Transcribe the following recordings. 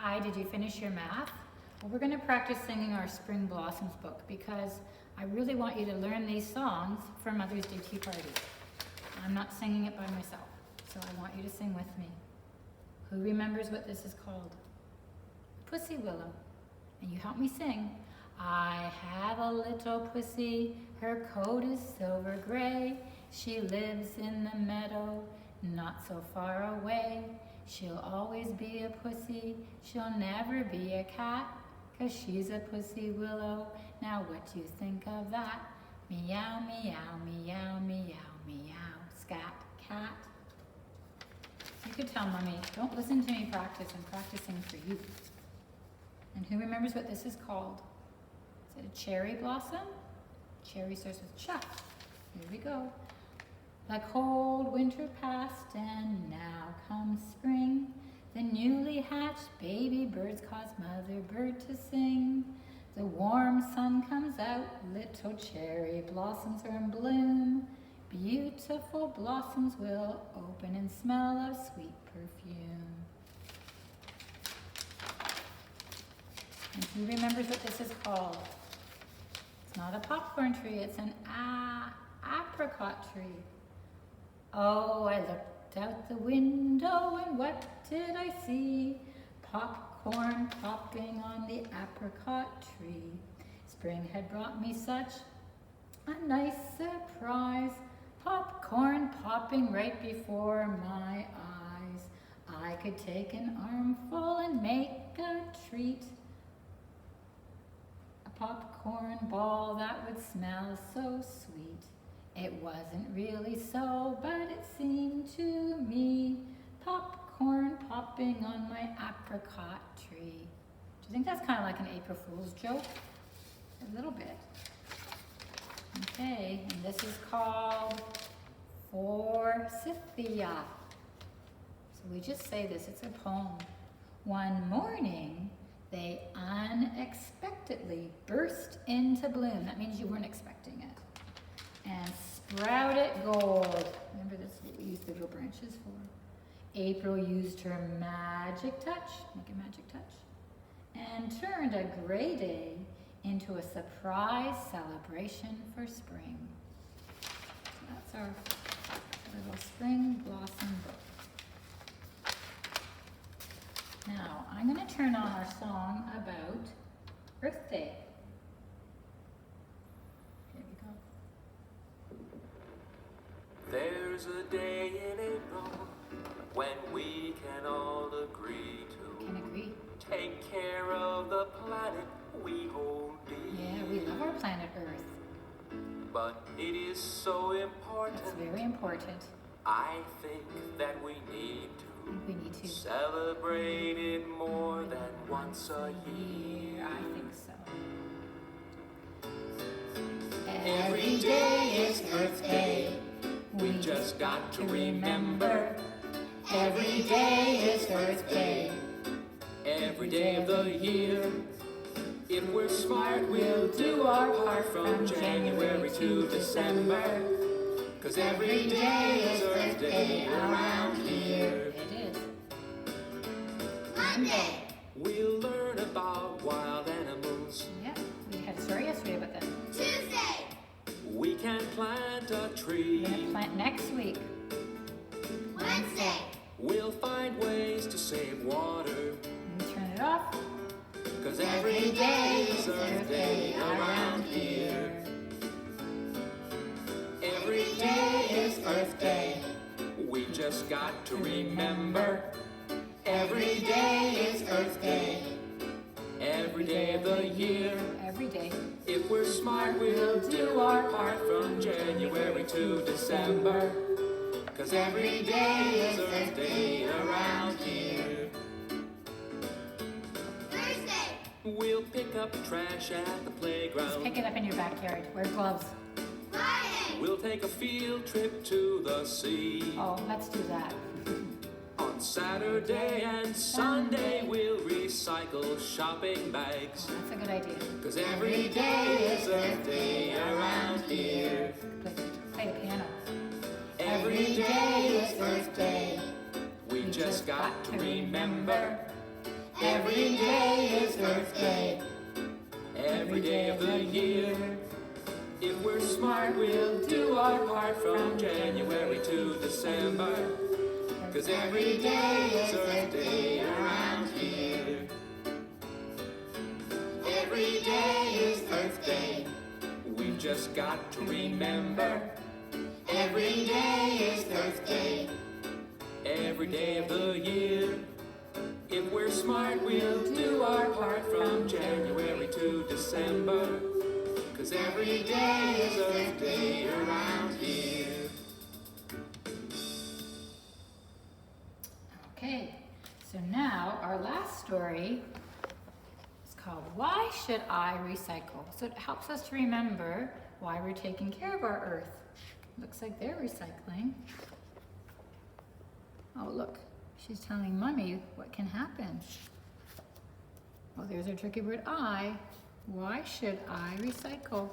Hi, did you finish your math? Well, we're going to practice singing our Spring Blossoms book because I really want you to learn these songs for Mother's Day Tea Party. I'm not singing it by myself, so I want you to sing with me. Who remembers what this is called? Pussy Willow. And you help me sing. I have a little pussy, her coat is silver gray. She lives in the meadow, not so far away. She'll always be a pussy, she'll never be a cat, 'cause she's a pussy willow. Now what do you think of that? Meow, meow, meow, meow, meow, scat, cat. You could tell Mommy, don't listen to me practice, I'm practicing for you. And who remembers what this is called? Is it a cherry blossom? Cherry starts with cha. Here we go. The cold winter passed and now comes spring. The newly hatched baby birds cause mother bird to sing. The warm sun comes out, little cherry blossoms are in bloom. Beautiful blossoms will open and smell of sweet perfume. And who remembers what this is called? It's not a popcorn tree, it's an apricot tree. Oh, I looked out the window and what did I see? Popcorn popping on the apricot tree. Spring had brought me such a nice surprise. Popcorn popping right before my eyes. I could take an armful and make a treat. A popcorn ball that would smell so sweet. It wasn't really so, but it seemed to me. Popcorn popping on my apricot tree. Do you think that's kind of like an April Fool's joke? A little bit. Okay, and this is called Forsythia. So we just say this, it's a poem. One morning, they unexpectedly burst into bloom. That means you weren't expecting it. And sprouted gold. Remember, this is what we use the little branches for. April used her magic touch, make a magic touch, and turned a gray day into a surprise celebration for spring. So that's our little Spring Blossom book. Now, I'm going to turn on our song about Earth Day. There's a day in April when we can all agree to take care of the planet we hold dear. Yeah, we love our planet Earth. But it is so important. It's very important. I think that we need to celebrate it more than once a year. I think so. Every day is Earth Day. We just got to remember. Every day is Earth Day. Every day of the year. If we're smart, we'll do our part from January to December. 'Cause every day is Earth Day around here. It is. Monday. We'll learn about wild animals. Yeah, we had a story yesterday about that. Tuesday. We can plant a tree. We're going to plant next week. Wednesday. We'll find ways to save water. And turn it off. 'Cause every day is Earth Day around here. Every day is Earth Day. We just got to remember. Every day is Earth Day. Every day of the year. Every day. If we're smart, we'll do our part from January to December. 'Cause every day is Earth Day around here. Thursday. We'll pick up trash at the playground. Pick it up in your backyard. Wear gloves. Friday. We'll take a field trip to the sea. Oh, let's do that. On Saturday and Sunday, we'll recycle shopping bags. Oh, that's a good idea. 'Cause every day is Earth Day around here. Play the piano. Every day is Earth Day. we just got to remember. Every Earth Day. Every day of the year. If we're smart, we'll do our part from January to December. 'Cause every day is Earth Day around here. Every day is Earth Day. We've just got to remember. Every day is Earth Day. Every day of the year. If we're smart, we'll do our part from January to December. 'Cause every day is Earth Day around here. Okay, so now our last story is called Why Should I Recycle? So it helps us to remember why we're taking care of our earth. Looks like they're recycling. Oh, look, she's telling Mommy what can happen. Oh, there's our tricky word, I. Why should I recycle?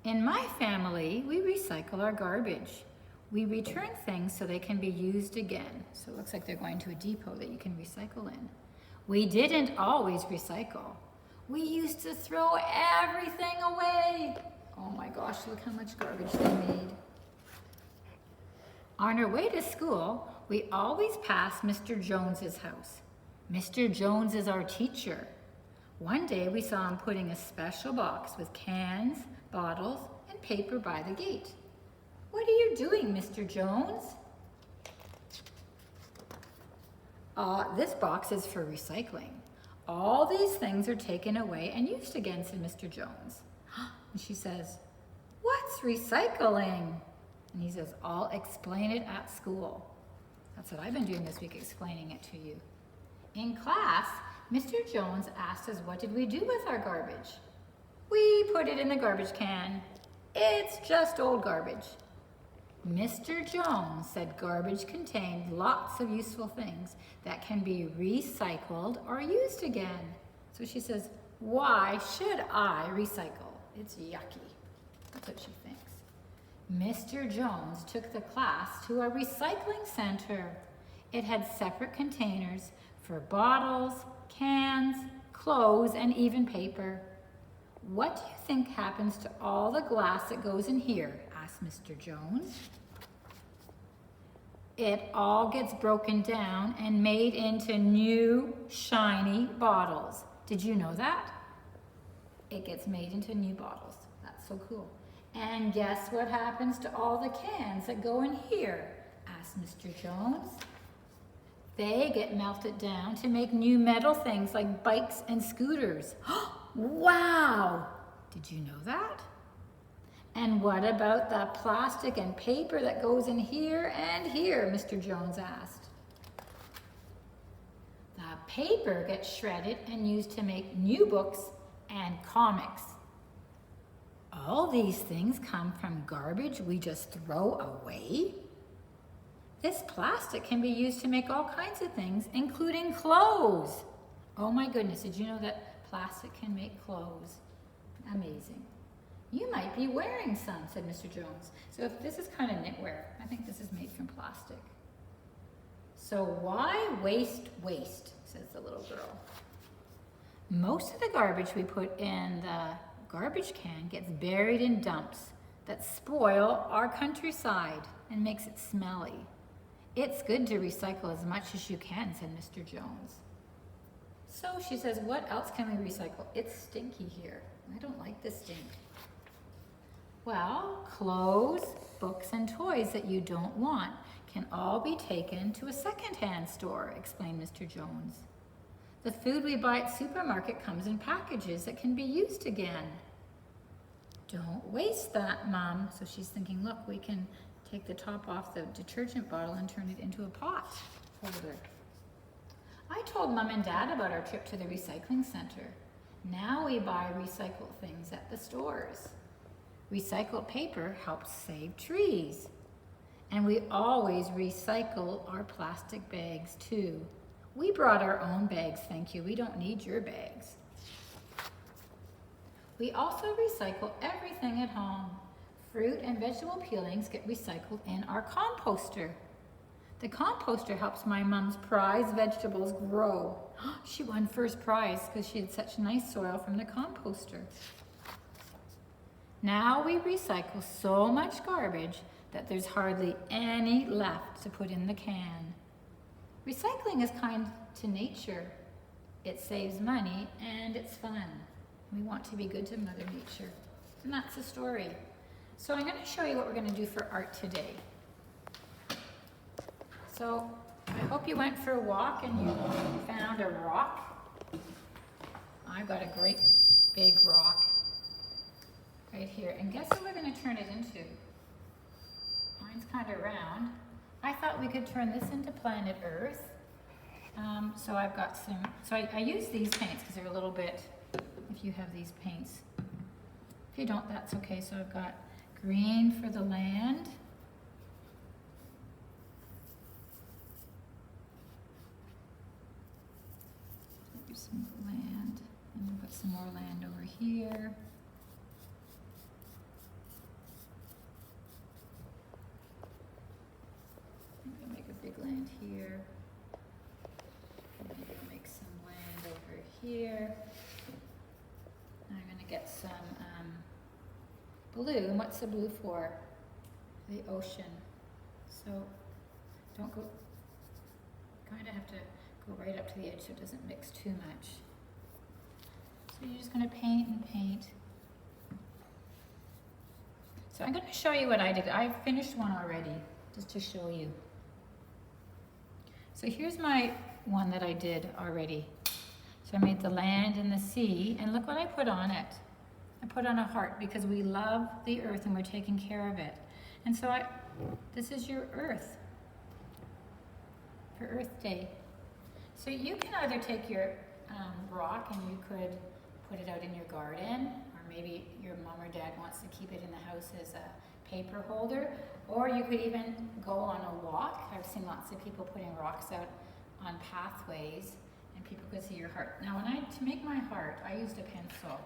In my family, we recycle our garbage. We return things so they can be used again. So it looks like they're going to a depot that you can recycle in. We didn't always recycle. We used to throw everything away. Oh my gosh, look how much garbage they made. On our way to school, we always pass Mr. Jones's house. Mr. Jones is our teacher. One day we saw him putting a special box with cans, bottles, and paper by the gate. What are you doing, Mr. Jones? This box is for recycling. All these things are taken away and used again, said Mr. Jones. And she says, what's recycling? And he says, I'll explain it at school. That's what I've been doing this week, explaining it to you. In class, Mr. Jones asked us, what did we do with our garbage? We put it in the garbage can. It's just old garbage. Mr. Jones said garbage contained lots of useful things that can be recycled or used again. So she says, why should I recycle? It's yucky. That's what she thinks. Mr. Jones took the class to a recycling center. It had separate containers for bottles, cans, clothes, and even paper. What do you think happens to all the glass that goes in here? Asked Mr. Jones. It all gets broken down and made into new, shiny bottles. Did you know that? It gets made into new bottles. That's so cool. And guess what happens to all the cans that go in here? Asked Mr. Jones. They get melted down to make new metal things like bikes and scooters. Wow! Did you know that? And what about the plastic and paper that goes in here and here? Mr. Jones asked. The paper gets shredded and used to make new books and comics. All these things come from garbage we just throw away? This plastic can be used to make all kinds of things, including clothes. Oh my goodness, did you know that plastic can make clothes? Amazing. You might be wearing some, said Mr. Jones. So if this is kind of knitwear, I think this is made from plastic. So why waste, says the little girl. Most of the garbage we put in the garbage can gets buried in dumps that spoil our countryside and makes it smelly. It's good to recycle as much as you can, said Mr. Jones. So she says, what else can we recycle? It's stinky here. I don't like the stink. Well, clothes, books, and toys that you don't want can all be taken to a secondhand store, explained Mr. Jones. The food we buy at supermarket comes in packages that can be used again. Don't waste that, Mom. So she's thinking, look, we can take the top off the detergent bottle and turn it into a pot holder. I told Mom and Dad about our trip to the recycling center. Now we buy recycled things at the stores. Recycled paper helps save trees. And we always recycle our plastic bags too. We brought our own bags, thank you. We don't need your bags. We also recycle everything at home. Fruit and vegetable peelings get recycled in our composter. The composter helps my mom's prize vegetables grow. She won first prize because she had such nice soil from the composter. Now we recycle so much garbage that there's hardly any left to put in the can. Recycling is kind to nature. It saves money and it's fun. We want to be good to Mother Nature. And that's the story. So I'm going to show you what we're going to do for art today. So I hope you went for a walk and you found a rock. I've got a great big rock right here. And guess what we're going to turn it into? Mine's kind of round. I thought we could turn this into planet Earth. So I've got some, so I use these paints because they're a little bit, if you have these paints. If you don't, that's okay. So I've got green for the land. There's some land, and we'll put some more land over here. I'm gonna make a big land here. Maybe I'll make some land over here. I'm gonna get some blue. And what's the blue for? The ocean. So don't go, kind of have to go right up to the edge so it doesn't mix too much. So you're just gonna paint and paint. So I'm gonna show you what I did. I finished one already, just to show you. So here's my one that I did already. So I made the land and the sea, and look what I put on it. I put on a heart because we love the earth and we're taking care of it. And so this is your earth for Earth Day. So you can either take your rock and you could put it out in your garden, or maybe your mom or dad wants to keep it in the house as a paper holder, or you could even go on a walk. I've seen lots of people putting rocks out on pathways and people could see your heart. Now to make my heart, I used a pencil.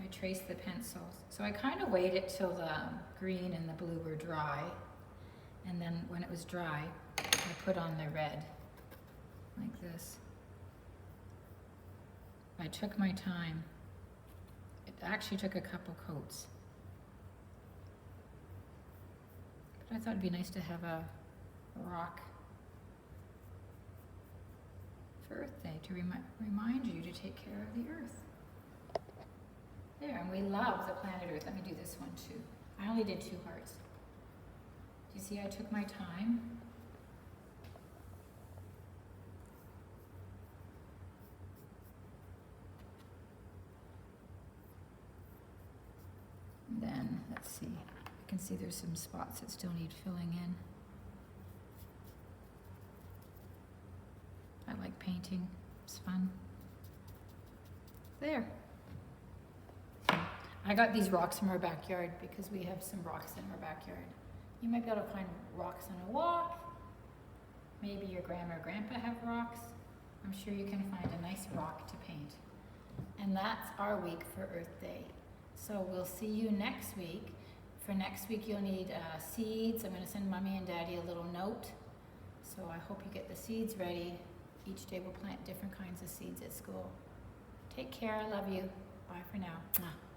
I traced the pencils. So I kind of waited till the green and the blue were dry, and then when it was dry, I put on the red, like this. I took my time. It actually took a couple coats. But I thought it'd be nice to have a rock for Earth Day to remind you to take care of the earth. There, and we love the planet Earth. Let me do this one too. I only did 2 hearts. Do you see I took my time? And then, let's see. I can see there's some spots that still need filling in. I like painting. It's fun. There. I got these rocks from our backyard because we have some rocks in our backyard. You might be able to find rocks on a walk. Maybe your grandma or grandpa have rocks. I'm sure you can find a nice rock to paint. And that's our week for Earth Day. So we'll see you next week. For next week you'll need seeds. I'm going to send Mommy and Daddy a little note. So I hope you get the seeds ready. Each day we'll plant different kinds of seeds at school. Take care. I love you. Bye for now. Mwah.